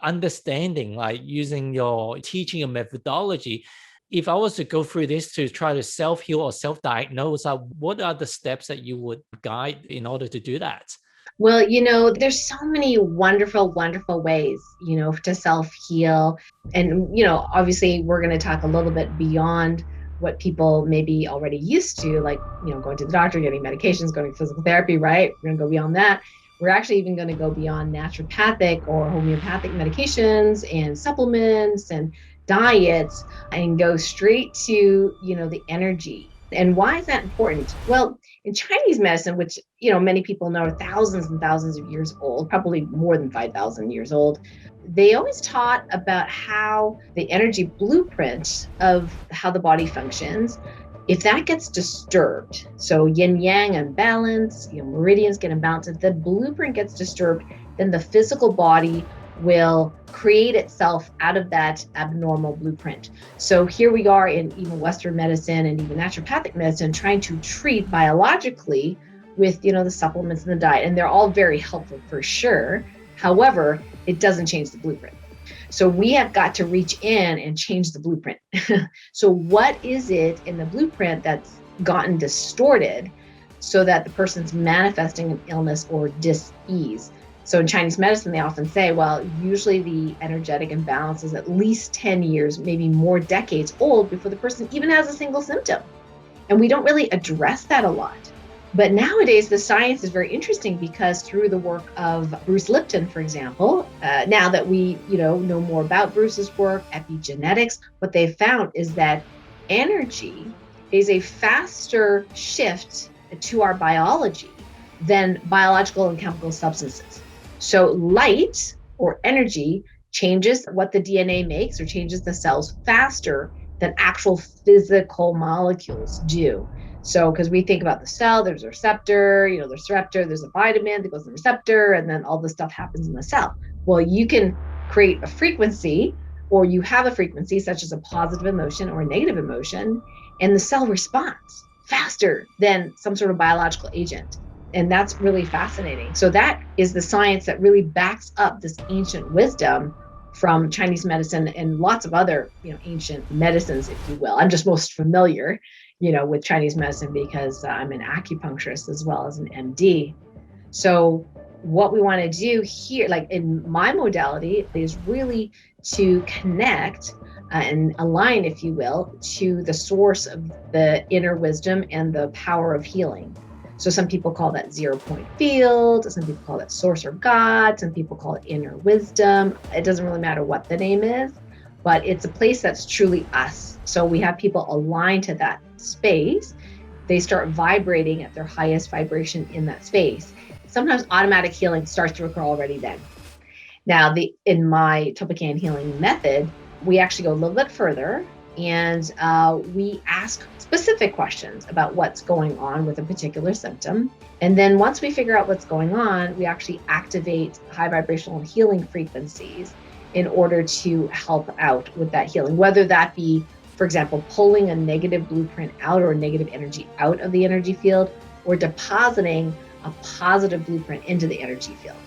understanding, like using your teaching and methodology, if I was to go through this to try to self-heal or self-diagnose, what are the steps that you would guide in order to do that? Well, there's so many wonderful, wonderful ways, to self heal. And, obviously, we're going to talk a little bit beyond what people may be already used to, like, going to the doctor, getting medications, going to physical therapy, right? We're going to go beyond that. We're actually even going to go beyond naturopathic or homeopathic medications and supplements and diets and go straight to, the energy. And why is that important? Well, in Chinese medicine, which many people know are thousands and thousands of years old, probably more than 5,000 years old, they always taught about how the energy blueprint of how the body functions, if that gets disturbed, so yin yang imbalance, meridians get imbalanced, if the blueprint gets disturbed, then the physical body will create itself out of that abnormal blueprint. So here we are in even Western medicine and even naturopathic medicine trying to treat biologically with, the supplements and the diet. And they're all very helpful for sure. However, it doesn't change the blueprint. So we have got to reach in and change the blueprint. So what is it in the blueprint that's gotten distorted so that the person's manifesting an illness or dis-ease? So in Chinese medicine, they often say, well, usually the energetic imbalance is at least 10 years, maybe more decades old before the person even has a single symptom. And we don't really address that a lot. But nowadays, the science is very interesting because through the work of Bruce Lipton, for example, now that we know more about Bruce's work, epigenetics, what they've found is that energy is a faster shift to our biology than biological and chemical substances. So light or energy changes what the DNA makes or changes the cells faster than actual physical molecules do. So, because we think about the cell, there's a receptor, there's a vitamin that goes in the receptor, and then all this stuff happens in the cell. Well, you can create a frequency, or you have a frequency such as a positive emotion or a negative emotion, and the cell responds faster than some sort of biological agent. And that's really fascinating. So that is the science that really backs up this ancient wisdom from Chinese medicine and lots of other, ancient medicines, if you will. I'm just most familiar, with Chinese medicine because I'm an acupuncturist as well as an MD. So what we want to do here, like in my modality, is really to connect and align, if you will, to the source of the inner wisdom and the power of healing. So some people call that 0 point field, some people call it source or God, some people call it inner wisdom. It doesn't really matter what the name is, but it's a place that's truly us. So we have people aligned to that space. They start vibrating at their highest vibration in that space. Sometimes automatic healing starts to occur already then. Now, in my Toppan healing method, we actually go a little bit further and we ask specific questions about what's going on with a particular symptom. And then once we figure out what's going on, we actually activate high vibrational healing frequencies in order to help out with that healing, whether that be, for example, pulling a negative blueprint out or a negative energy out of the energy field, or depositing a positive blueprint into the energy field.